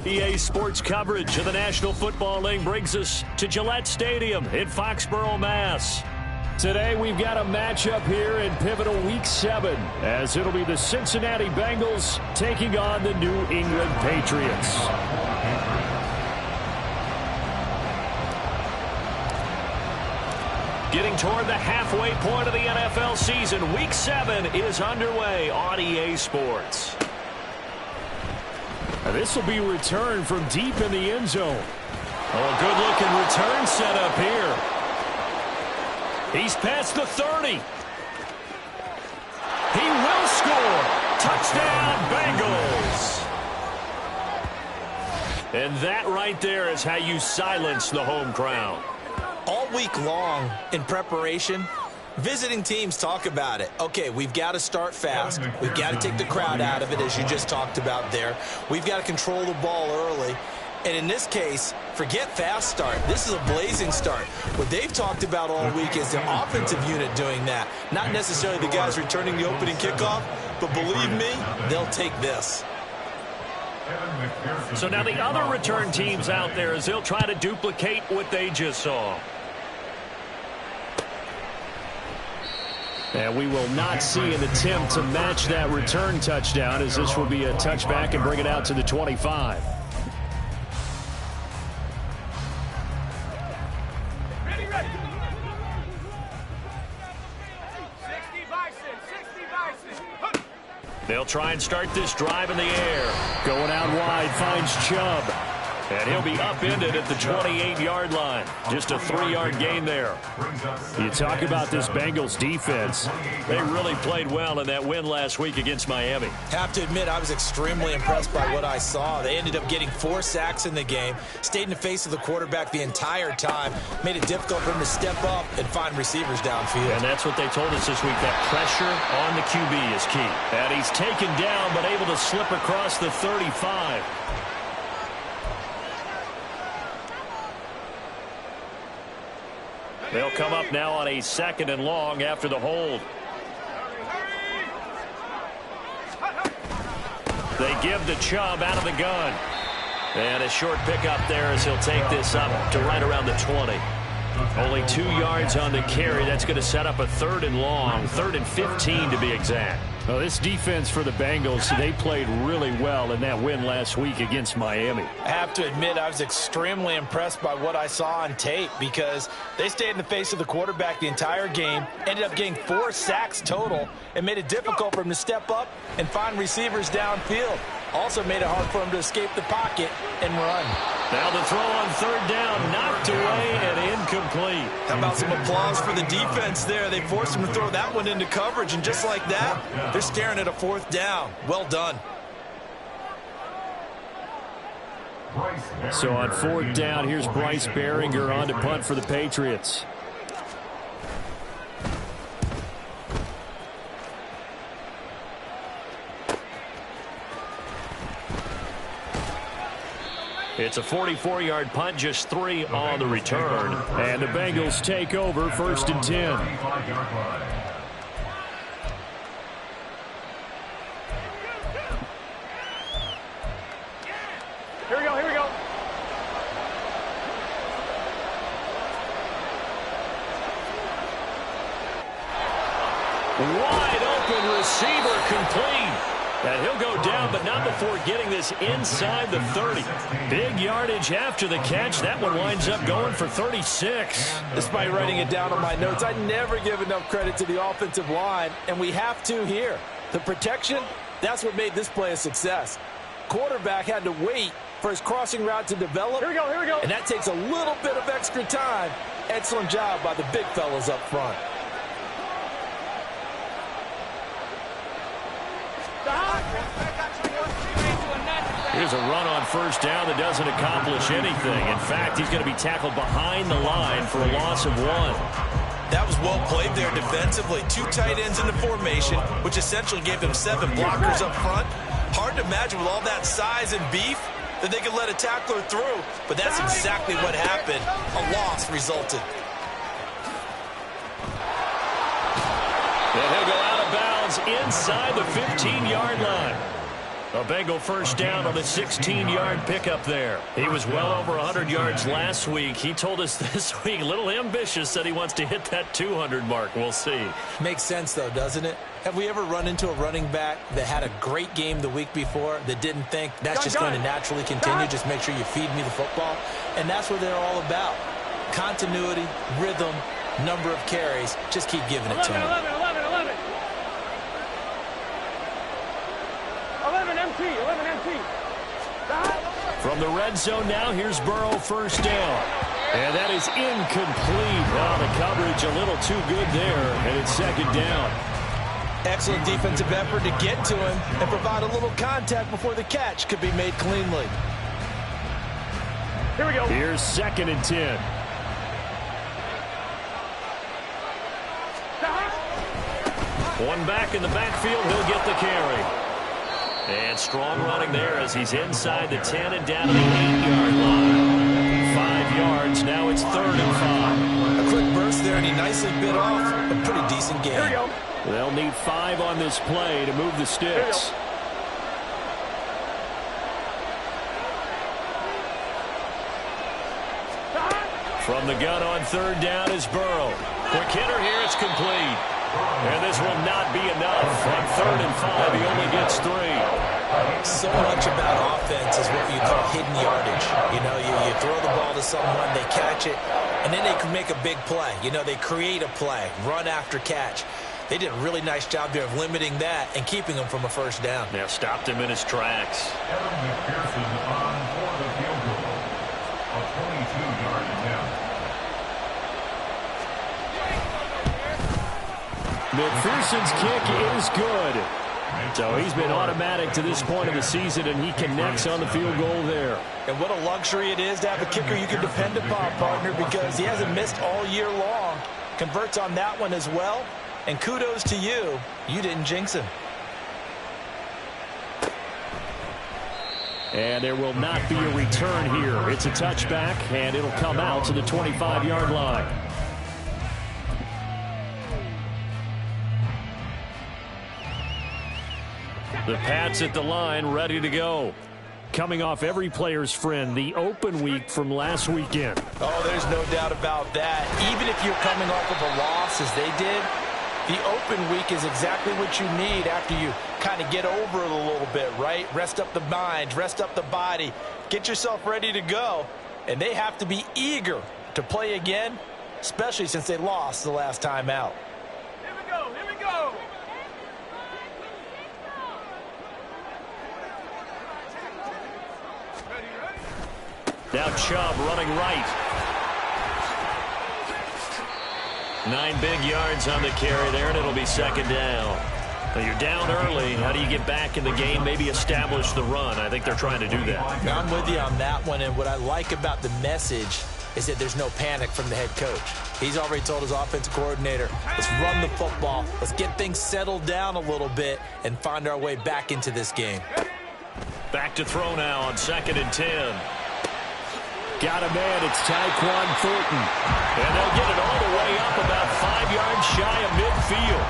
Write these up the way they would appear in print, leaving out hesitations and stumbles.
EA Sports coverage of the National Football League brings us to Gillette Stadium in Foxborough, Mass. Today we've got a matchup here in pivotal Week 7 as it'll be the Cincinnati Bengals taking on the New England Patriots. Getting toward the halfway point of the NFL season, Week 7 is underway on EA Sports. This will be returned from deep in the end zone. Oh, a good-looking return set up here. He's past the 30. He will score. Touchdown, Bengals. And that right there is how you silence the home crowd. All week long in preparation, visiting teams talk about it. Okay, we've got to start fast. We've got to take the crowd out of it, as you just talked about there. We've got to control the ball early. And in this case, forget fast start. This is a blazing start. What they've talked about all week is the offensive unit doing that. Not necessarily the guys returning the opening kickoff, but believe me, they'll take this. So now the other return teams out there as they'll try to duplicate what they just saw. And we will not see an attempt to match that return touchdown, as this will be a touchback and bring it out to the 25. They'll try and start this drive in the air. Going out wide, finds Chubb. And he'll be upended at the 28-yard line. Just a 3-yard gain there. You talk about this Bengals defense. They really played well in that win last week against Miami. Have to admit, I was extremely impressed by what I saw. They ended up getting 4 sacks in the game, stayed in the face of the quarterback the entire time, made it difficult for him to step up and find receivers downfield. And that's what they told us this week, that pressure on the QB is key. And he's taken down but able to slip across the 35. They'll come up now on a 2nd and long after the hold. They give the Chubb out of the gun. And a short pickup there as he'll take this up to right around the 20. Only 2 yards on the carry. That's going to set up a 3rd and long, 3rd and 15 to be exact. Well, this defense for the Bengals, they played really well in that win last week against Miami. I have to admit, I was extremely impressed by what I saw on tape because they stayed in the face of the quarterback the entire game, ended up getting 4 sacks total, and made it difficult for him to step up and find receivers downfield. Also made it hard for him to escape the pocket and run. Now the throw on 3rd down, knocked away and incomplete. How about some applause for the defense there? They forced him to throw that one into coverage, and just like that, they're staring at a 4th down. Well done. So on 4th down, here's Bryce Behringer on to punt for the Patriots. It's a 44-yard punt, just 3 on the return. And the Bengals take over 1st and 10. Here we go, here we go. Wide open receiver complete. And he'll go down, but not before getting this inside the 30. Big yardage after the catch. That one winds up going for 36. Despite writing it down on my notes, I never give enough credit to the offensive line, and we have to here. The protection, that's what made this play a success. Quarterback had to wait for his crossing route to develop. Here we go, here we go. And that takes a little bit of extra time. Excellent job by the big fellas up front. Here's a run on 1st down that doesn't accomplish anything. In fact, he's going to be tackled behind the line for a loss of 1. That was well played there defensively. 2 tight ends in the formation, which essentially gave them 7 blockers up front. Hard to imagine with all that size and beef that they could let a tackler through, but that's exactly what happened. A loss resulted. And he'll go out of bounds inside the 15-yard line. A Bengal first down on a 16-yard pickup there. He was well over 100 yards last week. He told us this week, a little ambitious, said he wants to hit that 200 mark. We'll see. Makes sense, though, doesn't it? Have we ever run into a running back that had a great game the week before that didn't think that's just going to naturally continue? Just make sure you feed me the football. And that's what they're all about. Continuity, rhythm, number of carries. Just keep giving it to him. 11 MT. From the red zone now, here's Burrow first down. And that is incomplete. Well, the coverage a little too good there, and it's second down. Excellent defensive effort to get to him and provide a little contact before the catch could be made cleanly. Here we go. Here's 2nd and 10. One back in the backfield, he'll get the carry. And strong running there as he's inside the 10 and down to the 8-yard line. 5 yards, now it's 3rd and 5. A quick burst there, and he nicely bit off a pretty decent game. Here we go. They'll need 5 on this play to move the sticks. From the gun on 3rd down is Burrow. Quick hitter here, it's complete. And this will not be enough. On 3rd and 5, he only gets 3. So much about offense is what you call hidden yardage. You know, you throw the ball to someone, they catch it, and then they can make a big play. You know, they create a play, run after catch. They did a really nice job there of limiting that and keeping him from a first down. Now stopped him in his tracks. McPherson's kick is good. So he's been automatic to this point of the season, and he connects on the field goal there. And what a luxury it is to have a kicker you can depend upon, partner, because he hasn't missed all year long. Converts on that one as well. And kudos to you. You didn't jinx him. And there will not be a return here. It's a touchback, and it'll come out to the 25-yard line. The Pats at the line, ready to go. Coming off every player's friend, the open week from last weekend. Oh, there's no doubt about that. Even if you're coming off of a loss as they did, the open week is exactly what you need after you kind of get over it a little bit, right? Rest up the mind, rest up the body, get yourself ready to go. And they have to be eager to play again, especially since they lost the last time out. Here we go. Now Chubb running right. 9 big yards on the carry there, and it'll be second down. Now you're down early. How do you get back in the game, maybe establish the run? I think they're trying to do that. I'm with you on that one, and what I like about the message is that there's no panic from the head coach. He's already told his offensive coordinator, let's run the football, let's get things settled down a little bit and find our way back into this game. Back to throw now on 2nd and 10. Got a man, it's Tyquan Thornton. And they'll get it all the way up about 5 yards shy of midfield.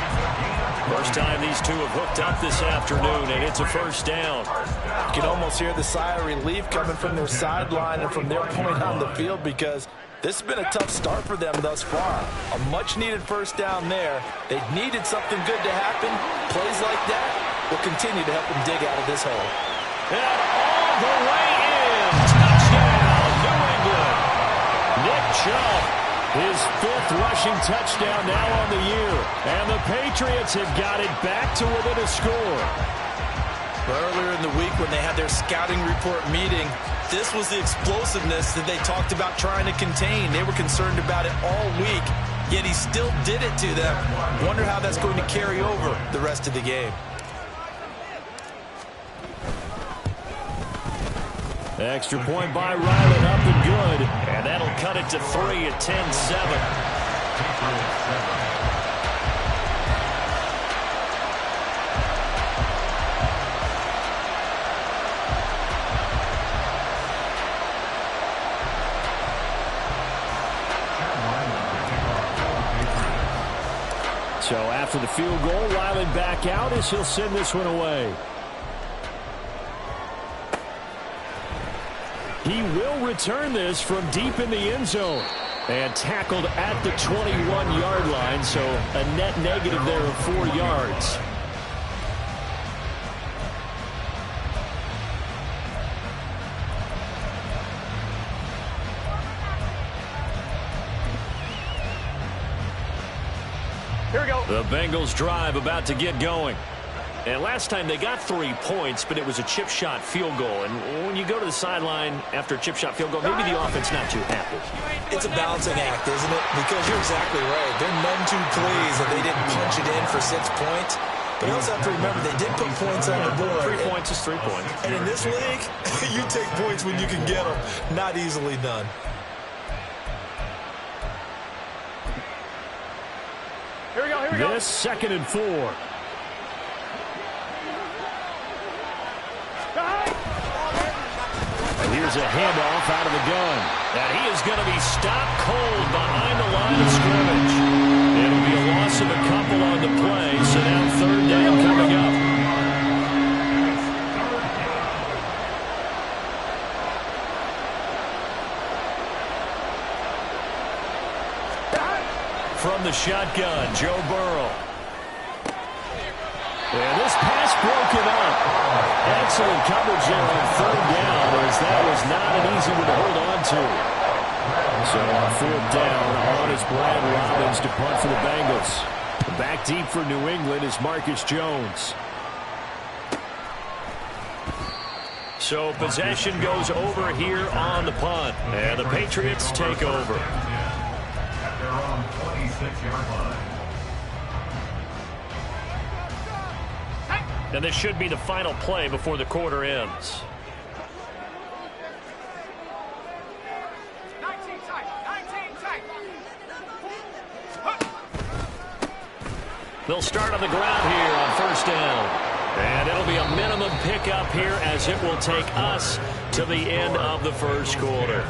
First time these two have hooked up this afternoon, and it's a first down. You can almost hear the sigh of relief coming from their sideline and from their point on the field, because this has been a tough start for them thus far. A much-needed first down there. They needed something good to happen. Plays like that will continue to help them dig out of this hole. And all the way in. Touchdown, New England. Nick Chubb, his 5th rushing touchdown now on the year. And the Patriots have got it back to within a score. Earlier in the week when they had their scouting report meeting, this was the explosiveness that they talked about trying to contain. They were concerned about it all week, yet he still did it to them. Wonder how that's going to carry over the rest of the game. Extra point by Ryland, up and good. And that'll cut it to 3 at 10-7. So after the field goal, Ryland back out as he'll send this one away. He will return this from deep in the end zone. And tackled at the 21-yard line, so a net negative there of 4 yards. Here we go. The Bengals drive about to get going. And last time they got 3 points, but it was a chip shot field goal. And when you go to the sideline after a chip shot field goal, maybe the offense not too happy. It's a balancing act, isn't it? Because you're exactly right. They're none too pleased that they didn't punch it in for 6 points. But you also have to remember they did put points on the board. 3 points is 3 points. And in this league, you take points when you can get them. Not easily done. Here we go. Here we go. This 2nd and 4. And here's a handoff out of the gun. And he is going to be stopped cold behind the line of scrimmage. It'll be a loss of a couple on the play, so now 3rd down coming up. From the shotgun, Joe Burrow. And this pass broken up. Excellent coverage there on 3rd down, as that was not an easy one to hold on to. So on 4th down, on is Brad Robbins to punt for the Bengals. Back deep for New England is Marcus Jones. So possession goes over here on the punt, and the Patriots take over. They're on 26-yard line. And this should be the final play before the quarter ends. 19 tight. 19 tight. They'll start on the ground here on 1st down. And it'll be a minimum pickup here as it will take us to the end of the 1st quarter.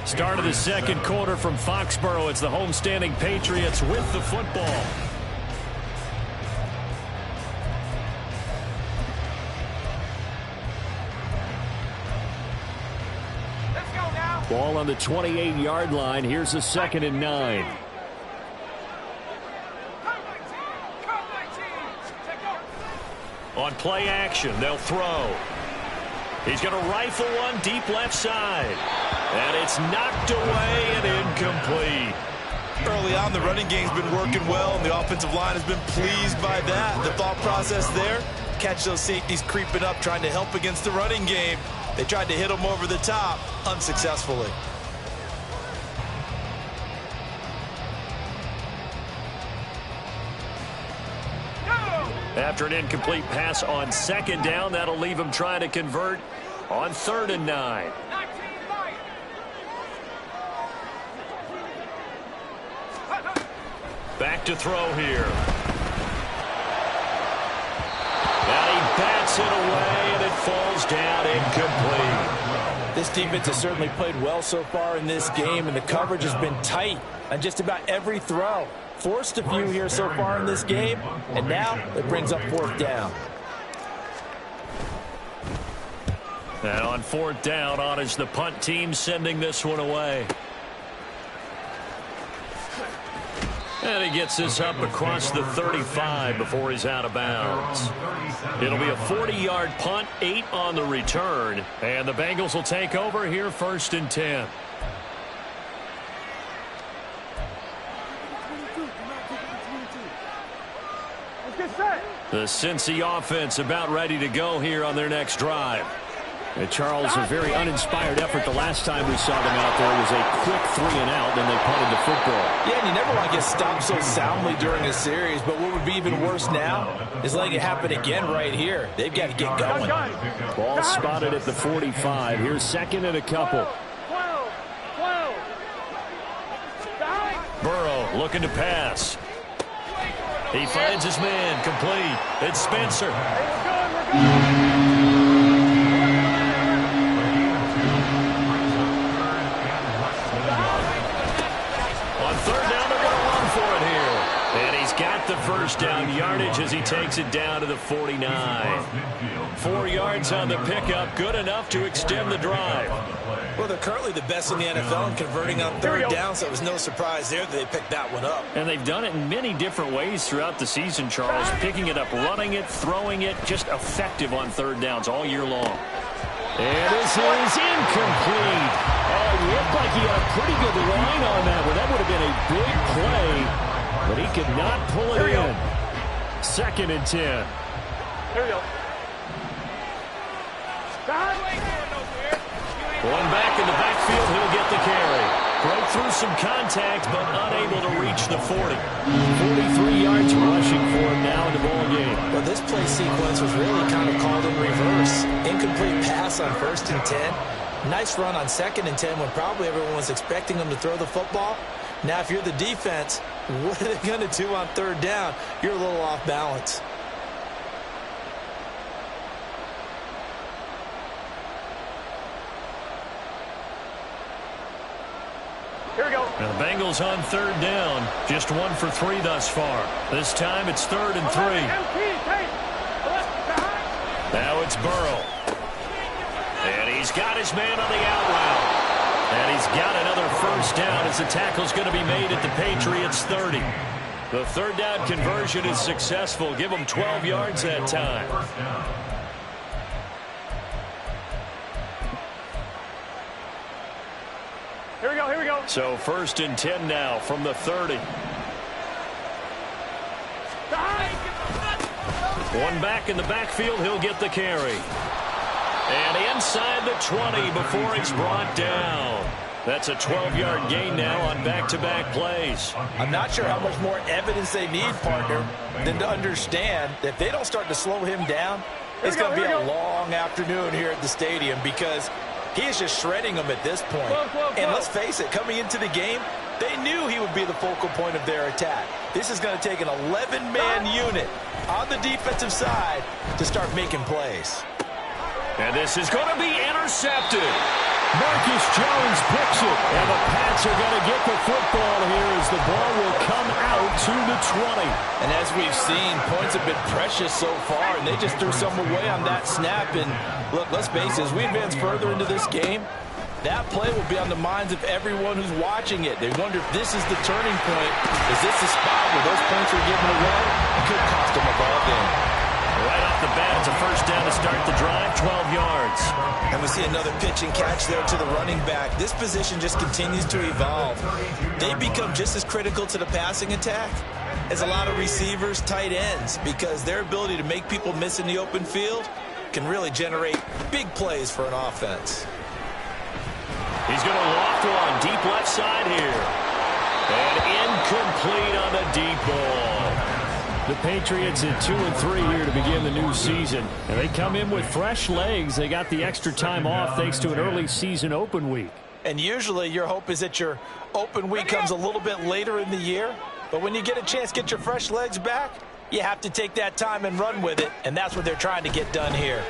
Start of the 2nd quarter from Foxborough. It's the homestanding Patriots with the football. Let's go now. Ball on the 28-yard line. Here's a 2nd and 9. Come 19. Take over. On play action, they'll throw. He's going to rifle one deep left side. And it's knocked away and incomplete. Early on, the running game's been working well, and the offensive line has been pleased by that. The thought process there, catch those safeties creeping up, trying to help against the running game. They tried to hit them over the top, unsuccessfully. After an incomplete pass on 2nd down, that'll leave him trying to convert on 3rd and 9. 19 right. Back to throw here. And he bats it away, and it falls down incomplete. This defense has certainly played well so far in this game, and the coverage has been tight on just about every throw. Forced a few here so far in this game, and now it brings up 4th down. And on 4th down, on is the punt team sending this one away. And he gets this up across the 35 before he's out of bounds. It'll be a 40-yard punt, 8 on the return. And the Bengals will take over here 1st and 10. Let's get set. The Cincy offense about ready to go here on their next drive. And Charles, a very uninspired effort the last time we saw them out there. It was a quick 3-and-out, then they punted the football. Yeah, and you never want to get stopped so soundly during a series, but what would be even worse now is letting it happen again right here. They've got to get going. Ball spotted at the 45. Here's 2nd and a couple. 12. Burrow looking to pass. He finds his man, complete. It's Spencer. We're good. On 3rd down, they're going to run for it here. And he's got the 1st first down yardage as he takes it down to the 49. 4 yards on the pickup, good enough to extend the drive. Well, they're currently the best in the NFL in converting on third down, so it was no surprise there that they picked that one up. And they've done it in many different ways throughout the season, Charles. Picking it up, running it, throwing it, just effective on third downs all year long. And this is incomplete. Oh, it looked like he had a pretty good line on that one. That would have been a big play, but he could not pull it in. 2nd and 10. Here we go. One back in the backfield, he'll get the carry. Broke through some contact, but unable to reach the 40. 43 yards rushing for him now in the ball game. Well, this play sequence was really kind of called in reverse. Incomplete pass on 1st and 10. Nice run on 2nd and 10 when probably everyone was expecting him to throw the football. Now, if you're the defense, what are they going to do on 3rd down? You're a little off balance. Here we go. Now the Bengals on 3rd down. Just 1 for 3 thus far. This time it's 3rd and 3. Now it's Burrow. And he's got his man on the out route. And he's got another first down as the tackle's going to be made at the Patriots 30. The 3rd down conversion is successful. Give them 12 yards that time. Here we go, here we go. So 1st and 10 now from the 30. One back in the backfield, he'll get the carry. And inside the 20 before he's brought down. That's a 12-yard gain now on back-to-back plays. I'm not sure how much more evidence they need, partner, than to understand that if they don't start to slow him down, it's going to be a long afternoon here at the stadium because he is just shredding them at this point. And let's face it, coming into the game, they knew he would be the focal point of their attack. This is going to take an 11-man unit on the defensive side to start making plays. And this is going to be intercepted. Marcus Jones picks it. And the Pats are going to get the football here as the ball will come out to the 20. And as we've seen, points have been precious so far, and they just threw some away on that snap. And look, let's face it, as we advance further into this game, that play will be on the minds of everyone who's watching it. They wonder if this is the turning point. Is this the spot where those points are given away? It could cost them a ball game. Right off the bat, it's a first down to start the drive, 12 yards. And we see another pitch and catch there to the running back. This position just continues to evolve. They become just as critical to the passing attack as a lot of receivers, tight ends, because their ability to make people miss in the open field can really generate big plays for an offense. He's going to loft one deep left side here. And incomplete on the deep ball. The Patriots at 2-3 here to begin the new season. And they come in with fresh legs. They got the extra time off thanks to an early season open week. And usually your hope is that your open week comes a little bit later in the year. But when you get a chance to get your fresh legs back, you have to take that time and run with it. And that's what they're trying to get done here.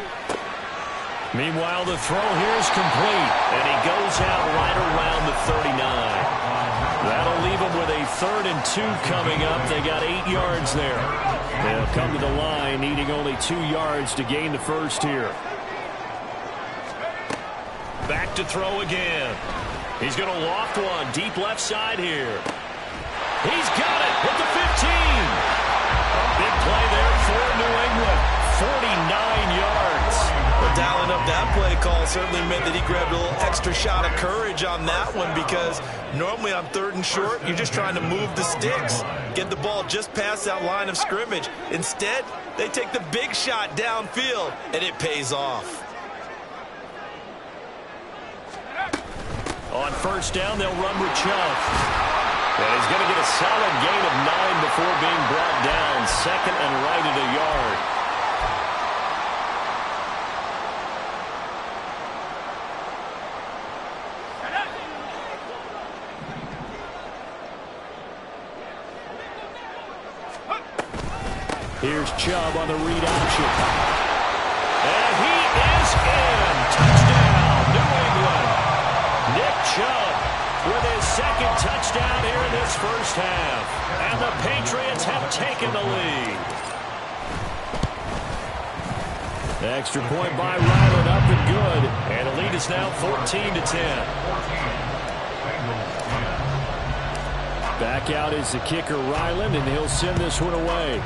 Meanwhile, the throw here is complete. And he goes out right around the 39. That'll leave them with a 3rd and 2 coming up. They got 8 yards there. They'll come to the line, needing only 2 yards to gain the first here. Back to throw again. He's going to loft one deep left side here. He's got it at the 15. A big play there for New England. 49 yards. Well, dialing up that play call certainly meant that he grabbed a little extra shot of courage on that one because normally on 3rd and short, you're just trying to move the sticks, get the ball just past that line of scrimmage. Instead, they take the big shot downfield, and it pays off. On first down, they'll run with Chubb. And he's going to get a solid gain of 9 before being brought down. 2nd and right at a yard. Here's Chubb on the read option. And he is in. Touchdown, New England. Nick Chubb with his second second touchdown here in this first half. And the Patriots have taken the lead. The extra point by Ryland up and good. And the lead is now 14-10. Back out is the kicker, Ryland, and he'll send this one away.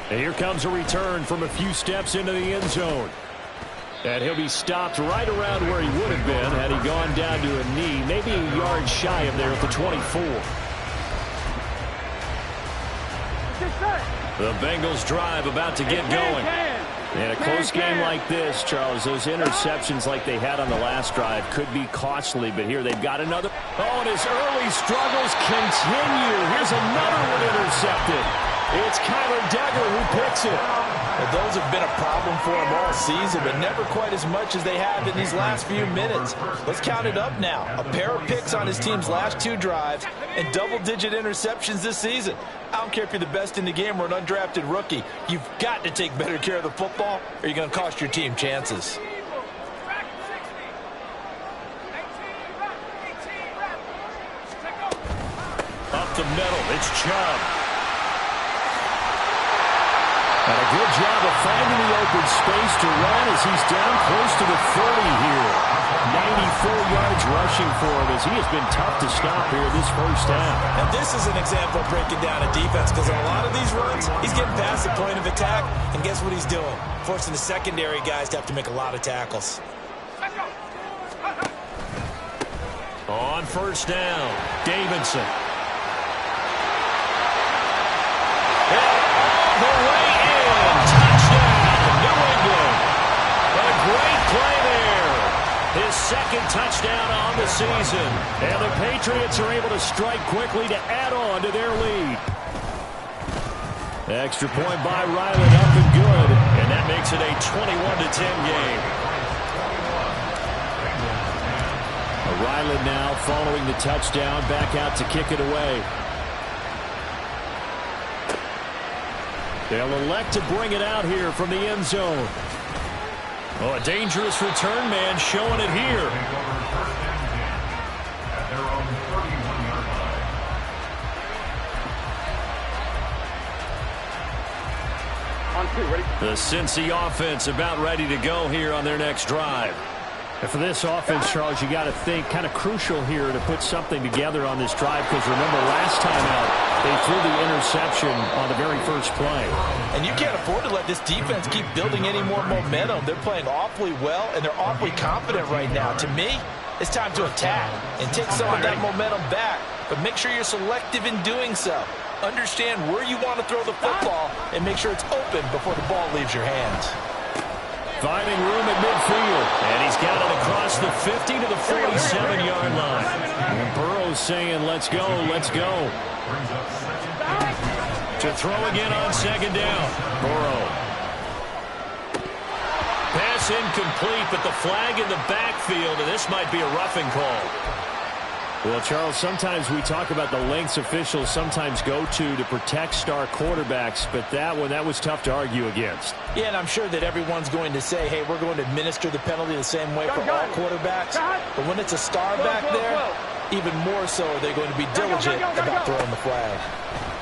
And here comes a return from a few steps into the end zone. And he'll be stopped right around where he would have been had he gone down to a knee, maybe a yard shy of there at the 24. The Bengals drive about to get going. In a close game like this, Charles, those interceptions like they had on the last drive could be costly, but here they've got another. Oh, and his early struggles continue. Here's another one intercepted. It's Kyler Duggar who picks it. Well, those have been a problem for him all season, but never quite as much as they have in these last few minutes. Let's count it up now. A pair of picks on his team's last 2 drives and double-digit interceptions this season. I don't care if you're the best in the game or an undrafted rookie. You've got to take better care of the football or you're going to cost your team chances. Up the middle, it's Chubb. And a good job of finding the open space to run as he's down close to the 30 here. 94 yards rushing for him as he has been tough to stop here this first half. And this is an example of breaking down a defense because on a lot of these runs, he's getting past the point of attack, and guess what he's doing? Forcing the secondary guys to have to make a lot of tackles. On first down, Davidson. The way in. Touchdown, New England. A great play there. His second touchdown on the season. And the Patriots are able to strike quickly to add on to their lead. Extra point by Ryland up and good. And that makes it a 21-10 game. Ryland now following the touchdown, back out to kick it away. They'll elect to bring it out here from the end zone. Oh, a dangerous return man showing it here. The Cincy offense about ready to go here on their next drive. And for this offense, Charles, you got to think kind of crucial here to put something together on this drive because remember last time out, they threw the interception on the very first play. And you can't afford to let this defense keep building any more momentum. They're playing awfully well, and they're awfully confident right now. To me, it's time to attack and take some of that momentum back, but make sure you're selective in doing so. Understand where you want to throw the football and make sure it's open before the ball leaves your hands. Finding room at midfield. And he's got it across the 50 to the 47-yard line. And Burrow's saying, let's go, let's go. To throw again on second down. Burrow. Pass incomplete, but the flag in the backfield, and this might be a roughing call. Well, Charles, sometimes we talk about the lengths officials sometimes go to protect star quarterbacks, but that was tough to argue against. Yeah, and I'm sure that everyone's going to say, hey, we're going to administer the penalty the same way for all quarterbacks. But when it's a star back there, even more so are they going to be diligent about throwing the flag.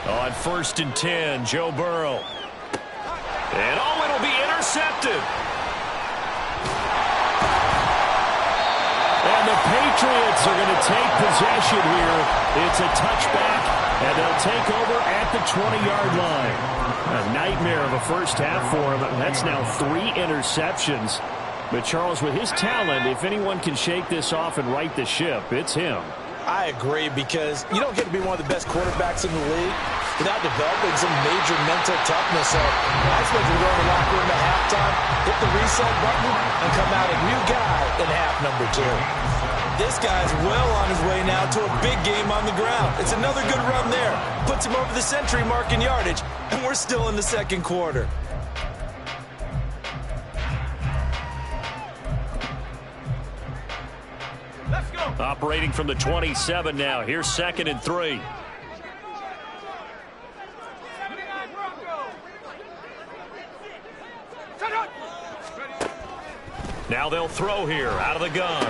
On 1st and 10, Joe Burrow. And it'll be intercepted. And the Patriots are going to take possession here. It's a touchback, and they'll take over at the 20-yard line. A nightmare of a first half for him. That's now 3 interceptions. But, Charles, with his talent, if anyone can shake this off and right the ship, it's him. I agree, because you don't get to be one of the best quarterbacks in the league without developing some major mental toughness. So I expect him to go in the locker room at halftime, hit the reset button, and come out a new guy in half number 2. This guy's well on his way now to a big game on the ground. It's another good run there. Puts him over the century mark in yardage, and we're still in the second quarter. Operating from the 27 now. Here's 2nd and 3. Now they'll throw here out of the gun.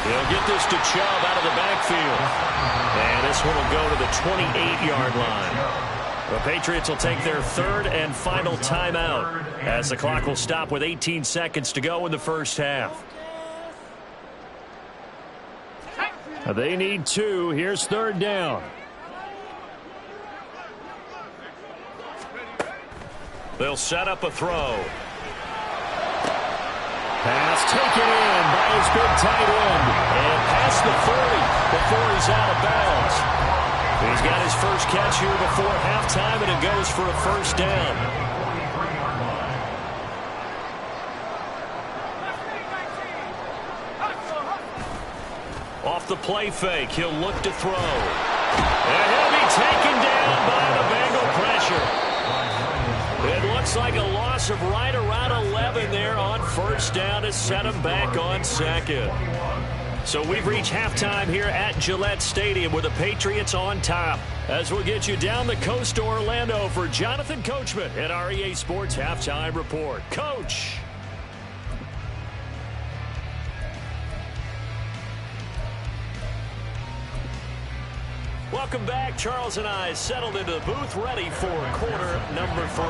He'll get this to Chubb out of the backfield. And this one will go to the 28-yard line. The Patriots will take their third and final timeout as the clock will stop with 18 seconds to go in the first half. They need 2. Here's third down. They'll set up a throw. Pass taken in by his big tight end. And past the 40 before he's out of bounds. He's got his first catch here before halftime, and it goes for a first down. Off the play fake, he'll look to throw. And he'll be taken down by the Bengal pressure. It looks like a loss of right around 11 there on first down to set him back on second. So we've reached halftime here at Gillette Stadium with the Patriots on top. As we'll get you down the coast to Orlando for Jonathan Coachman at our EA Sports Halftime Report. Coach. Welcome back. Charles and I settled into the booth ready for quarter number 3.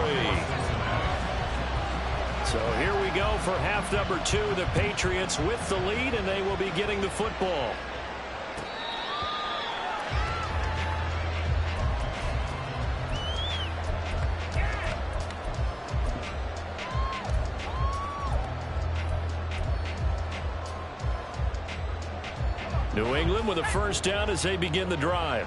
So here we go for half number 2. The Patriots with the lead, and they will be getting the football. New England with a first down as they begin the drive.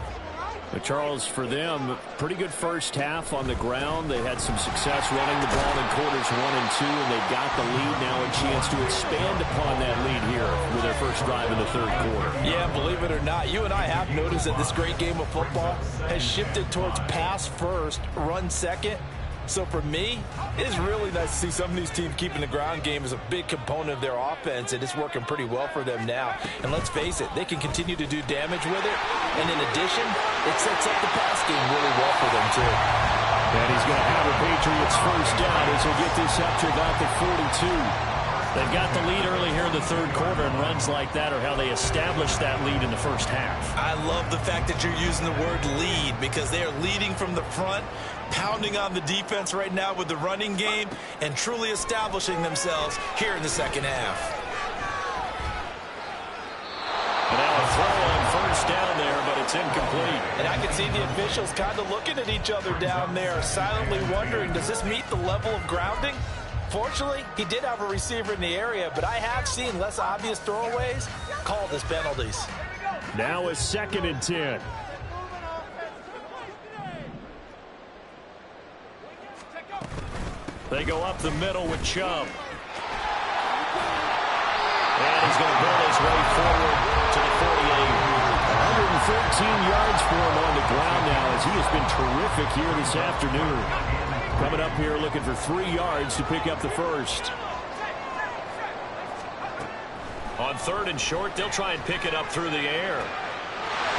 But Charles, for them, pretty good first half on the ground. They had some success running the ball in quarters 1 and 2, and they've got the lead now, a chance to expand upon that lead here with their first drive in the third quarter. Yeah, believe it or not, you and I have noticed that this great game of football has shifted towards pass first, run second. So for me, it is really nice to see some of these teams keeping the ground game as a big component of their offense, and it's working pretty well for them now. And let's face it, they can continue to do damage with it. And in addition, it sets up the pass game really well for them, too. And he's going to have a Patriots first down as he'll get this up to about the 42. They've got the lead early here in the third quarter, and runs like that are how they establish that lead in the first half. I love the fact that you're using the word lead, because they are leading from the front, pounding on the defense right now with the running game, and truly establishing themselves here in the second half. And now a throw on first down there, but it's incomplete. And I can see the officials kind of looking at each other down there, silently wondering, does this meet the level of grounding? Fortunately, he did have a receiver in the area, but I have seen less obvious throwaways called as penalties. Now a 2nd and 10. They go up the middle with Chubb. And he's going to build his way forward to the 48. 113 yards for him on the ground now, as he has been terrific here this afternoon. Coming up here looking for 3 yards to pick up the first. On 3rd and short, they'll try and pick it up through the air.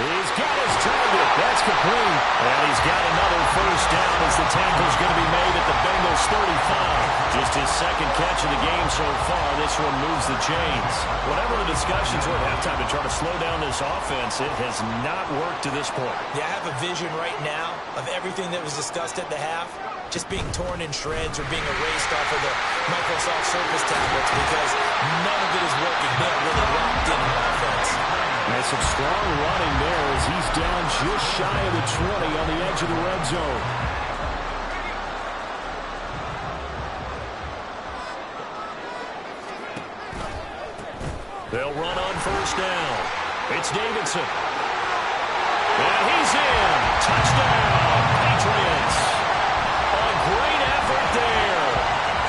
He's got his target. That's complete. And he's got another first down as the tackle's going to be made at the Bengals 35. Just his 2nd catch of the game so far. This one moves the chains. Whatever the discussions were at halftime to try to slow down this offense, it has not worked to this point. Yeah, I have a vision right now of everything that was discussed at the half just being torn in shreds or being erased off of the Microsoft Surface tablets, because none of it is working. They're really locked in offense. And some strong running there as he's down just shy of the 20 on the edge of the red zone. They'll run on first down. It's Davidson. And he's in. Touchdown, Patriots. A great effort there.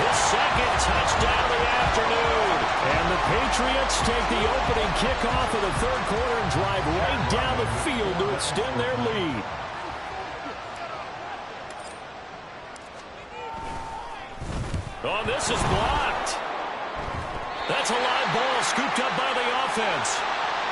His 2nd touchdown of the afternoon. And the Patriots take the opening kickoff of the third quarter and drive right down the field to extend their lead. Oh, this is blocked. That's a live ball scooped up by the offense.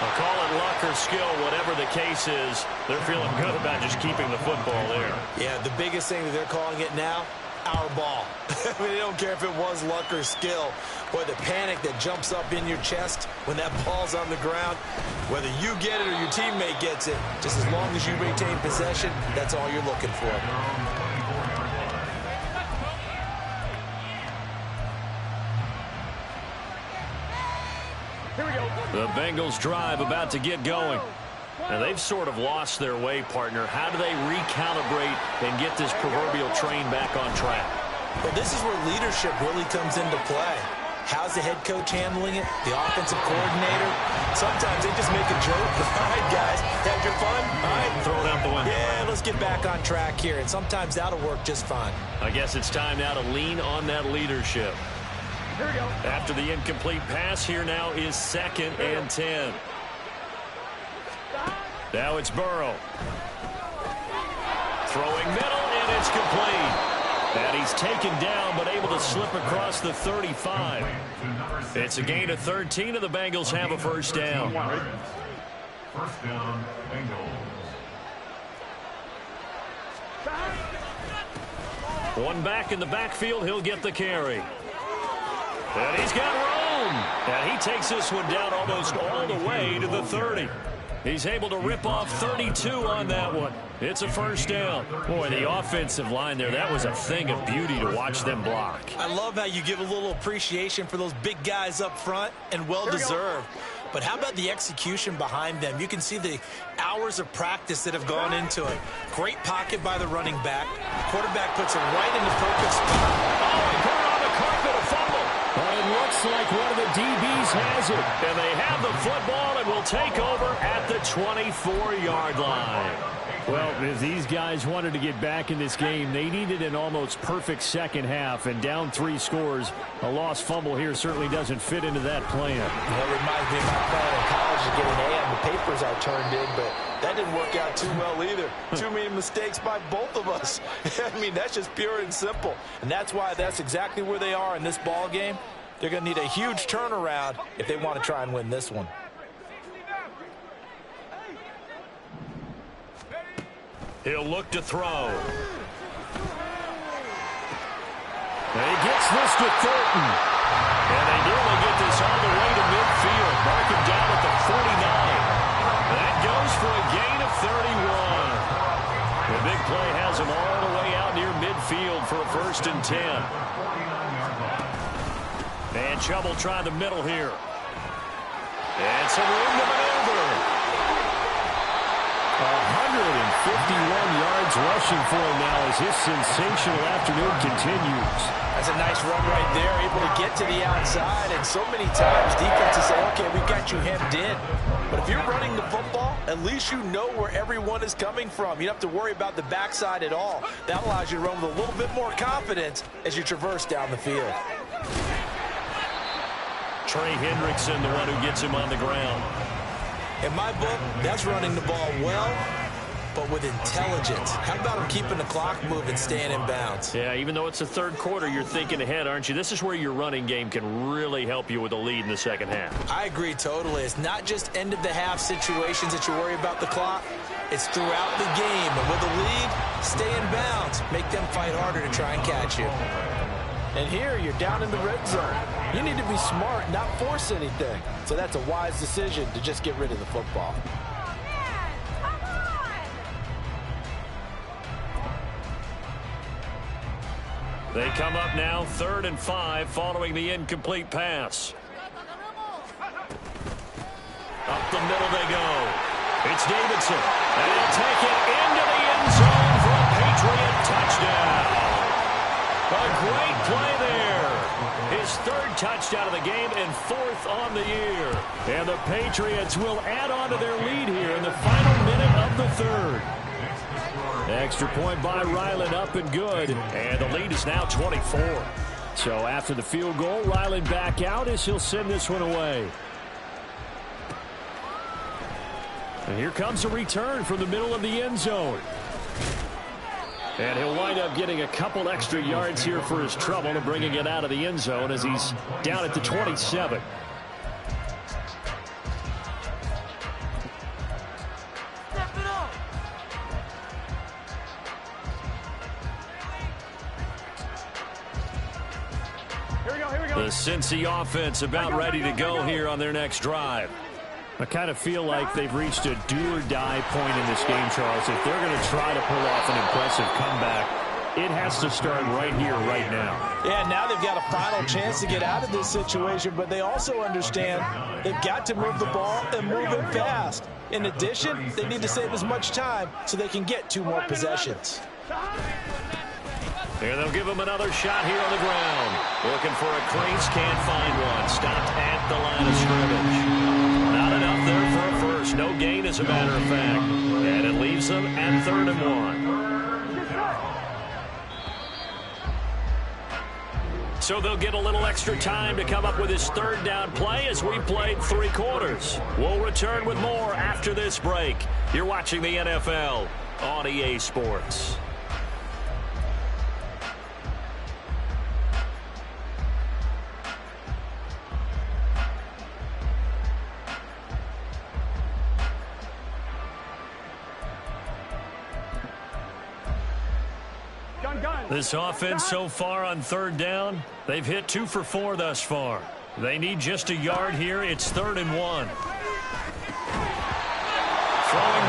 I'll call it luck or skill, whatever the case is. They're feeling good about just keeping the football there. Yeah, the biggest thing that they're calling it now our ball. I mean, they don't care if it was luck or skill. Boy, the panic that jumps up in your chest when that ball's on the ground, whether you get it or your teammate gets it, just as long as you retain possession, that's all you're looking for. Here we go. The Bengals drive about to get going. Now, they've sort of lost their way, partner. How do they recalibrate and get this proverbial train back on track? Well, this is where leadership really comes into play. How's the head coach handling it? The offensive coordinator? Sometimes they just make a joke. All right, guys, had your fun? All right. Throw it out the window. Yeah, let's get back on track here. And sometimes that'll work just fine. I guess it's time now to lean on that leadership. Here we go. After the incomplete pass, here now is 2nd and 10. Now it's Burrow. Throwing middle, and it's complete. And he's taken down, but able to slip across the 35. It's a gain of 13, and the Bengals have a first down. First down, Bengals. One back in the backfield, he'll get the carry. And he's got room. And he takes this one down almost all the way to the 30. He's able to rip off 32 on that one. It's a first down. Boy, the offensive line there, that was a thing of beauty to watch them block. I love how you give a little appreciation for those big guys up front, and well-deserved. But how about the execution behind them? You can see the hours of practice that have gone into it. Great pocket by the running back. Quarterback puts it right in the perfect spot. Oh, he put it on the carpet, a fumble. But it looks like one of the DBs has it. And they have the football and will take over at the 24-yard line. Well, if these guys wanted to get back in this game, they needed an almost perfect second half, and down 3 scores. A lost fumble here certainly doesn't fit into that plan. Well, it reminds me of my plan in college to get an A on the papers I turned in, but that didn't work out too well either. Too many mistakes by both of us. I mean, that's just pure and simple. And that's why that's exactly where they are in this ball game. They're going to need a huge turnaround if they want to try and win this one. He'll look to throw. And he gets this to Thornton. And they nearly get this all the way to midfield. Mark him down at the 49. That goes for a gain of 31. The big play has him all the way out near midfield for a 1st and 10. And Chubb will try the middle here. And some room to maneuver. 151 yards rushing for him now as his sensational afternoon continues. That's a nice run right there, able to get to the outside, and so many times defenses say, okay, we've got you hemmed in. But if you're running the football, at least you know where everyone is coming from. You don't have to worry about the backside at all. That allows you to run with a little bit more confidence as you traverse down the field. Trey Hendrickson, the one who gets him on the ground. In my book, that's running the ball well, but with intelligence. How about him keeping the clock moving, staying in bounds? Yeah, even though it's the 3rd quarter, you're thinking ahead, aren't you? This is where your running game can really help you with a lead in the second half. I agree totally. It's not just end-of-the-half situations that you worry about the clock. It's throughout the game. And with a lead, stay in bounds. Make them fight harder to try and catch you. And here, you're down in the red zone. You need to be smart, not force anything. So that's a wise decision to just get rid of the football. They come up now 3rd and 5 following the incomplete pass. Up the middle they go. It's Davidson. And he'll take it into the end zone for a Patriot touchdown. A great play there. His 3rd touchdown of the game and 4th on the year. And the Patriots will add on to their lead here in the final minute of the 3rd. Extra point by Ryland, up and good. And the lead is now 24. So after the field goal, Ryland back out as he'll send this one away. And here comes a return from the middle of the end zone. And he'll wind up getting a couple extra yards here for his trouble and bringing it out of the end zone as he's down at the 27. The Cincy offense about ready to go here on their next drive. I kind of feel like they've reached a do-or-die point in this game, Charles. If they're going to try to pull off an impressive comeback, it has to start right here, right now. Yeah, now they've got a final chance to get out of this situation, but they also understand they've got to move the ball and move it fast. In addition, they need to save as much time so they can get 2 more possessions. Here they'll give him another shot here on the ground. Looking for a crease, can't find one. Stopped at the line of scrimmage. Not enough there for a first. No gain, as a matter of fact. And it leaves them at 3rd and 1. So they'll get a little extra time to come up with his 3rd down play as we played 3 quarters. We'll return with more after this break. You're watching the NFL on EA Sports. This offense so far on 3rd down, they've hit 2 for 4 thus far. They need just a yard here. It's 3rd and 1. Throwing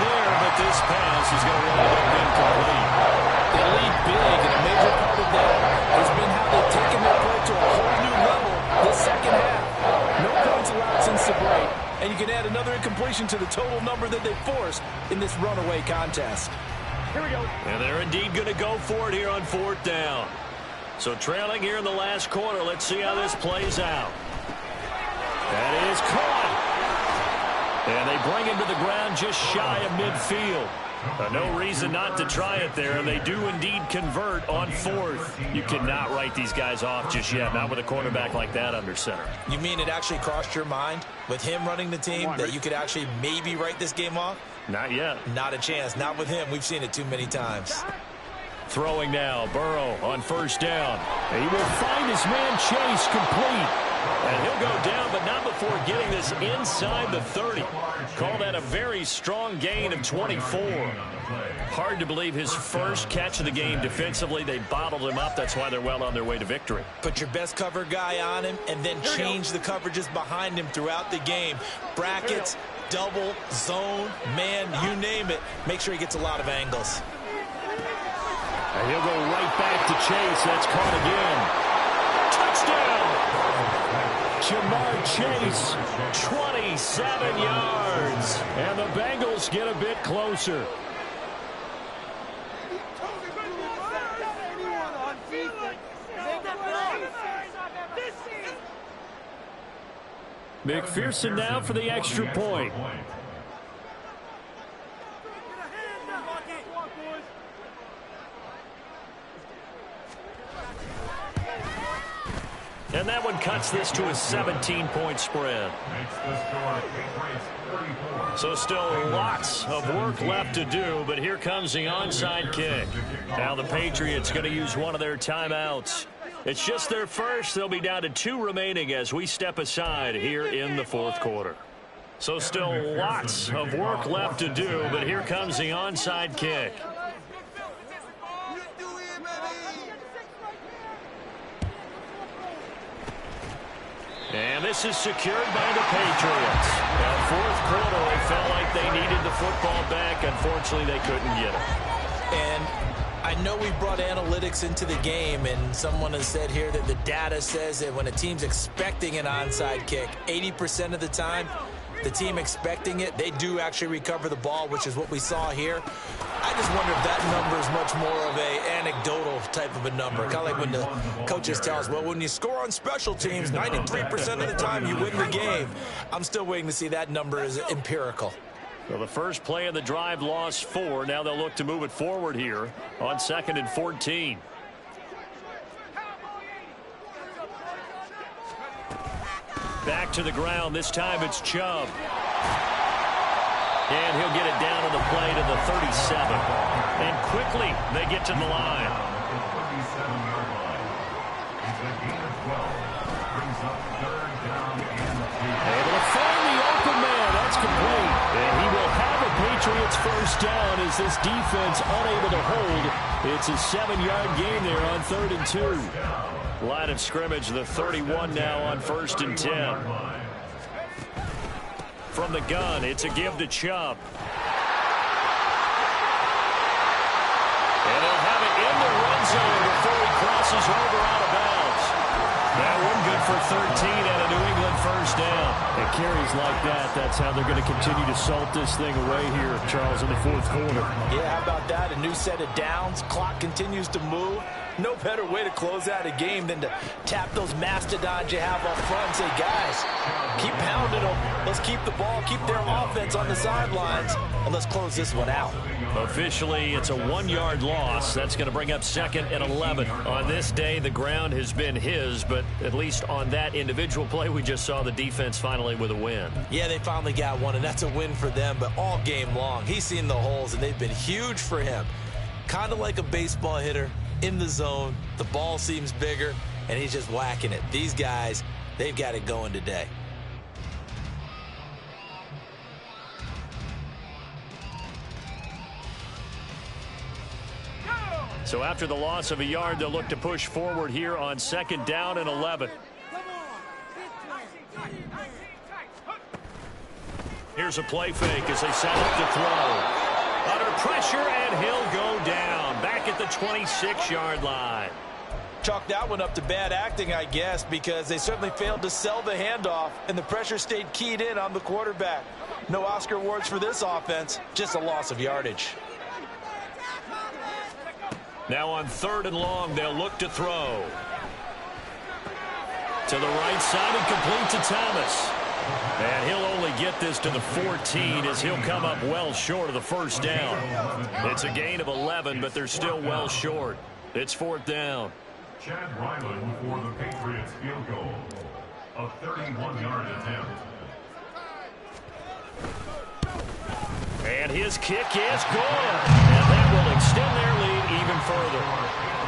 there, but this pass is going to wind up incomplete. They lead big, and a major part of that has been how they've taken their play to a whole new level this second half. No points allowed since the break, and you can add another incompletion to the total number that they forced in this runaway contest. Here we go. And they're indeed going to go for it here on 4th down. So trailing here in the last quarter. Let's see how this plays out. That is caught. And they bring him to the ground just shy of midfield. No reason not to try it there, and they do indeed convert on 4th. You cannot write these guys off just yet, not with a quarterback like that under center. You mean it actually crossed your mind with him running the team that you could actually maybe write this game off? Not yet. Not a chance. Not with him. We've seen it too many times. Throwing now, Burrow on 1st down. He will find his man Chase complete. And he'll go down, but not before getting this inside the 30. Call that a very strong gain of 24. Hard to believe his first catch of the game defensively. They bottled him up. That's why they're well on their way to victory. Put your best cover guy on him and then change the coverages behind him throughout the game. Brackets, double, zone, man, you name it. Make sure he gets a lot of angles. And he'll go right back to Chase. That's caught again. Touchdown! Jamar Chase, 27 yards. and the Bengals get a bit closer. McPherson now for the extra point. And that one cuts this to a 17-point spread. So still lots of work left to do, but here comes the onside kick. Now the Patriots going to use one of their timeouts. It's just their first. They'll be down to 2 remaining as we step aside here in the 4th quarter. So still lots of work left to do, but here comes the onside kick. And this is secured by the Patriots. Now, 4th quarter, they felt like they needed the football back. Unfortunately, they couldn't get it. And I know we brought analytics into the game, and someone has said here that the data says that when a team's expecting an onside kick, 80% of the time, the team expecting it, they do actually recover the ball, which is what we saw here. I just wonder if that number is much more of a anecdotal type of a number. Kind of like when the coaches tell us, well, when you score on special teams, 93% of the time you win the game. I'm still waiting to see that number is empirical. Well, the first play of the drive lost 4. Now they'll look to move it forward here on 2nd and 14. Back to the ground. This time it's Chubb. And he'll get it down on the play to the 37. And quickly they get to the line. Able to find the open man. That's complete. And he will have a Patriots first down as this defense unable to hold. It's a 7-yard gain there on 3rd and 2. Line of scrimmage, the 31 now on 1st and 10. From the gun, it's a give to Chubb. And he'll have it in the red zone before he crosses over out of bounds. That one good for 13 and a New England first down. And carries like that, that's how they're going to continue to salt this thing away here, Charles, in the 4th quarter. Yeah, how about that? A new set of downs. Clock continues to move. No better way to close out a game than to tap those mastodons you have up front and say, guys, keep pounding them. Let's keep the ball, keep their offense on the sidelines, and let's close this one out. Officially, it's a 1-yard loss. That's going to bring up 2nd and 11. On this day, the ground has been his, but at least on that individual play, we just saw the defense finally with a win. Yeah, they finally got one, and that's a win for them, but all game long, he's seen the holes, and they've been huge for him. Kind of like a baseball hitter in the zone. The ball seems bigger, and he's just whacking it. These guys, they've got it going today. So after the loss of a yard, they'll look to push forward here on 2nd down and 11. Here's a play fake as they set up to throw. Under pressure, and he'll go down. Back at the 26-yard line. Chalk that one up to bad acting, I guess, because they certainly failed to sell the handoff, and the pressure stayed keyed in on the quarterback. No Oscar awards for this offense, just a loss of yardage. Now on 3rd and long, they'll look to throw. To the right side and complete to Thomas. And he'll only get this to the 14 as he'll come up well short of the first down. It's a gain of 11, but they're still well short. It's 4th down. Chad Ryland for the Patriots field goal. A 31-yard attempt. And his kick is good. And that will extend their lead even further.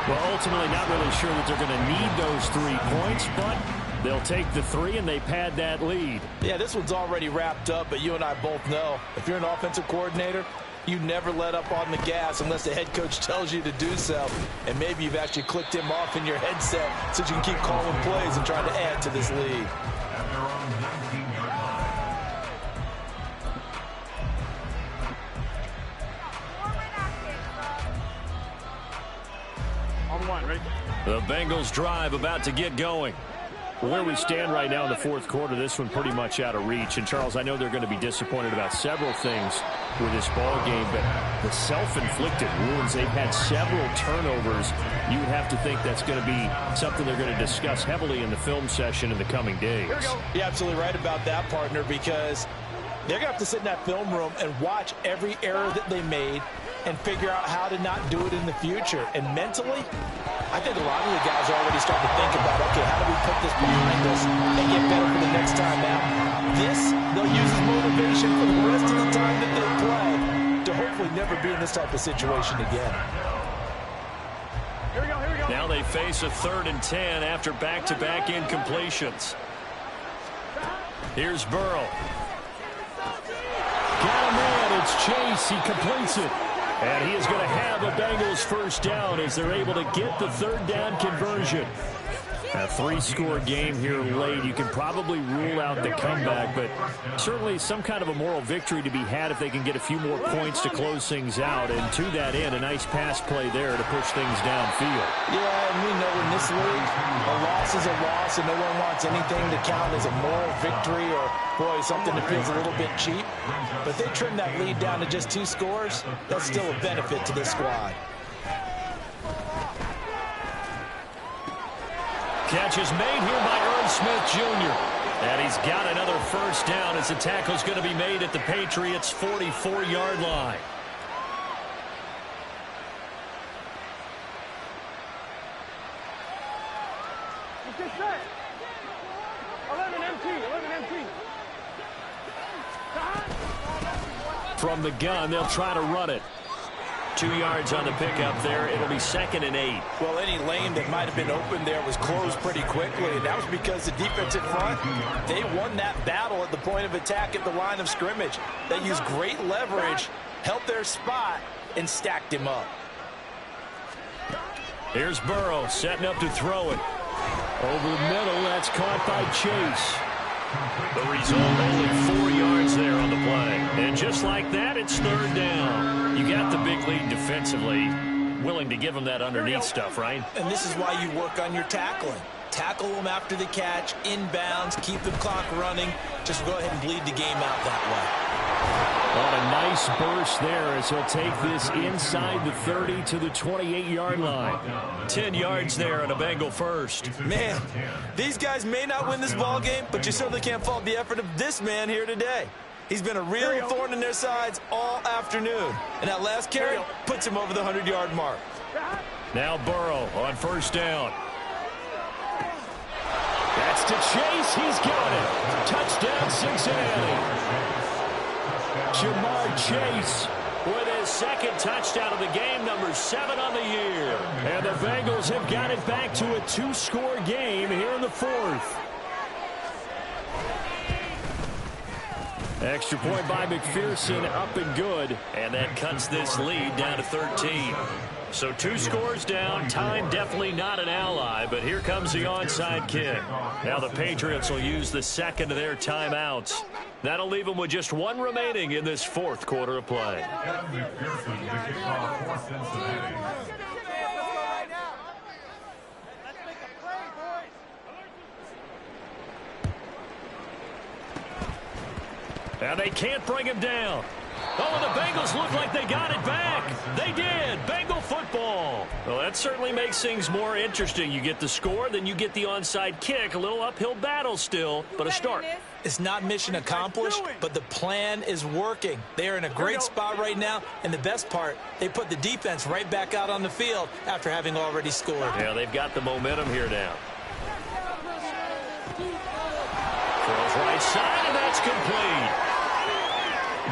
Well, ultimately not really sure that they're going to need those 3 points, but they'll take the 3 and they pad that lead. Yeah, this one's already wrapped up, but you and I both know if you're an offensive coordinator, you never let up on the gas unless the head coach tells you to do so. And maybe you've actually clicked him off in your headset so you can keep calling plays and trying to add to this lead. At their own 19-yard line. On 1, ready? The Bengals drive about to get going. Where we stand right now in the 4th quarter, this one pretty much out of reach. And, Charles, I know they're going to be disappointed about several things with this ball game, but the self-inflicted wounds, they've had several turnovers. You would have to think that's going to be something they're going to discuss heavily in the film session in the coming days. Here we go. You're absolutely right about that, partner, because they're going to have to sit in that film room and watch every error that they made and figure out how to not do it in the future. And mentally, I think a lot of the guys are already starting to think about, okay, how do we put this behind us and get better for the next time out? This, they'll use as motivation for the rest of the time that they play to hopefully never be in this type of situation again. Here we go, here we go. Now they face a 3rd and 10 after back-to-back incompletions. Here's Burrow. Got a man, it's Chase, he completes it. And he is going to have a Bengals first down as they're able to get the 3rd down conversion. A 3-score game here late. You can probably rule out the comeback, but certainly some kind of a moral victory to be had if they can get a few more points to close things out. And to that end, a nice pass play there to push things downfield. Yeah, and we know in this league, a loss is a loss, and no one wants anything to count as a moral victory or, boy, something that feels a little bit cheap. But if they trim that lead down to just 2 scores, that's still a benefit to this squad. Catch is made here by Irv Smith Jr. And he's got another first down as the tackle's going to be made at the Patriots' 44-yard line. Get set. 11 empty, 11 empty. From the gun, they'll try to run it. 2 yards on the pickup there. It'll be 2nd and 8. Well, any lane that might have been open there was closed pretty quickly, and that was because the defensive front, they won that battle at the point of attack at the line of scrimmage. They used great leverage, held their spot, and stacked him up. Here's Burrow setting up to throw it. Over the middle, that's caught by Chase. The result, only 4 yards there on the play. And just like that, it's third down. You got the big lead defensively. Willing to give them that underneath stuff, right? And this is why you work on your tackling. Tackle them after the catch, inbounds, keep the clock running. Just go ahead and bleed the game out that way. On a nice burst there as he'll take this inside the 30 to the 28-yard line. 10 yards there and a Bengal first. Man, these guys may not win this ball game, but you certainly can't fault the effort of this man here today. He's been a real thorn in their sides all afternoon. And that last carry puts him over the 100-yard mark. Now Burrow on first down. That's to Chase. He's got it. Touchdown, Cincinnati. Jamar Chase with his second touchdown of the game, number 7 on the year. And the Bengals have got it back to a 2-score game here in the fourth. Extra point by McPherson, up and good. And that cuts this lead down to 13. So 2 scores down. Time definitely not an ally, but here comes the onside kick. Now the Patriots will use the second of their timeouts. That'll leave them with just 1 remaining in this fourth quarter of play. And they can't bring him down. Oh, and the Bengals look like they got it back. They did. Bengal football. Well, that certainly makes things more interesting. You get the score, then you get the onside kick. A little uphill battle still, but a start. It's not mission accomplished, but the plan is working. They are in a great spot right now, and the best part, they put the defense right back out on the field after having already scored. Yeah, they've got the momentum here now. Throws right side, and that's complete.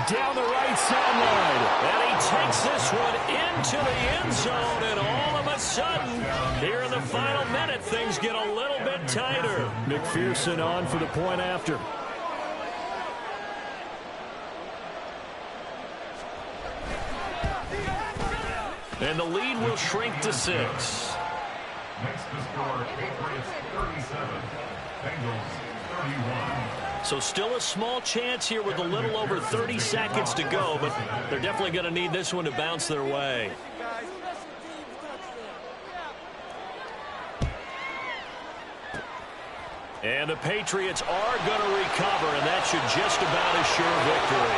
Down the right sideline. And he takes this one into the end zone, and all of a sudden, here in the final minute, things get a little bit tighter. McPherson on for the point after. And the lead will shrink to 6. Makes the score Patriots 37, Bengals 31. So still a small chance here with a little over 30 seconds to go, but they're definitely going to need this one to bounce their way. And the Patriots are going to recover, and that should just about assure victory.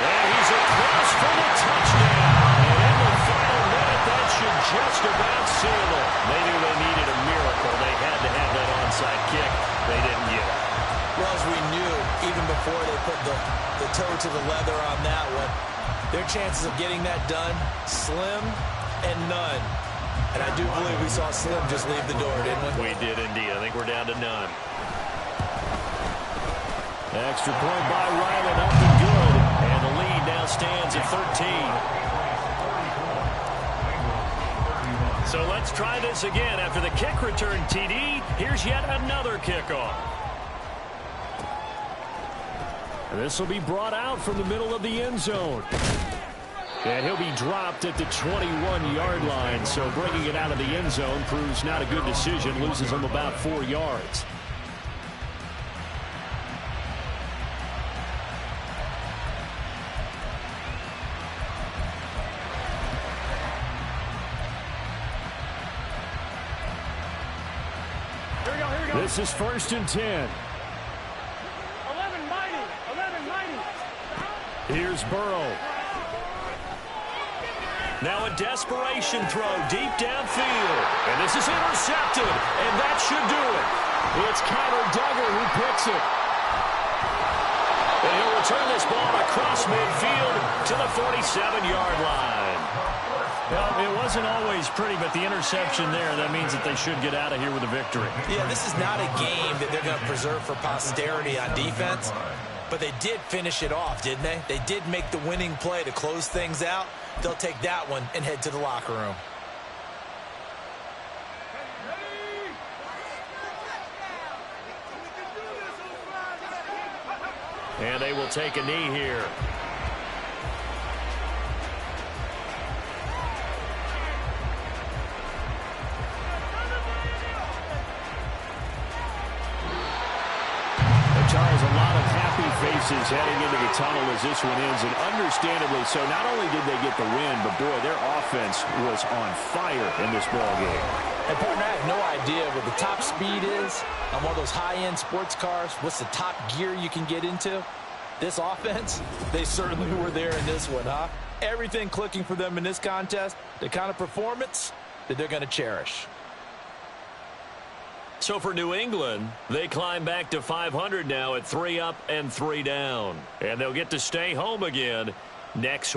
And he's across for the touchdown. And in the final minute, that should just about seal it. They knew they needed a miracle. They had to have that onside kick. They didn't get it. Well, as we knew, even before they put the toe to the leather on that one, their chances of getting that done, slim and none. And I do believe we saw Slim just leave the door, didn't we? We did indeed. I think we're down to none. Extra point by Ryland, up and good. And the lead now stands at 13. So let's try this again. After the kick return TD, here's yet another kickoff. This will be brought out from the middle of the end zone. And he'll be dropped at the 21-yard line. So bringing it out of the end zone proves not a good decision. Loses him about 4 yards. Here we go. This is 1st and 10. 11 mighty. Here's Burrow. Now a desperation throw deep downfield. And this is intercepted. And that should do it. It's Connor Duggar who picks it. And he'll return this ball across midfield to the 47-yard line. Well, it wasn't always pretty, but the interception there, that means that they should get out of here with a victory. Yeah, this is not a game that they're going to preserve for posterity on defense. But they did finish it off, didn't they? They did make the winning play to close things out. They'll take that one and head to the locker room. And they will take a knee here. Charles, a lot of happy faces heading into the tunnel as this one ends, and understandably so. Not only did they get the win, but, boy, their offense was on fire in this ball game. And, partner, I have no idea what the top speed is on one of those high-end sports cars. What's the top gear you can get into? This offense, they certainly were there in this one, huh? Everything clicking for them in this contest, the kind of performance that they're going to cherish. So for New England, they climb back to 500 now at 3 up and 3 down. And they'll get to stay home again next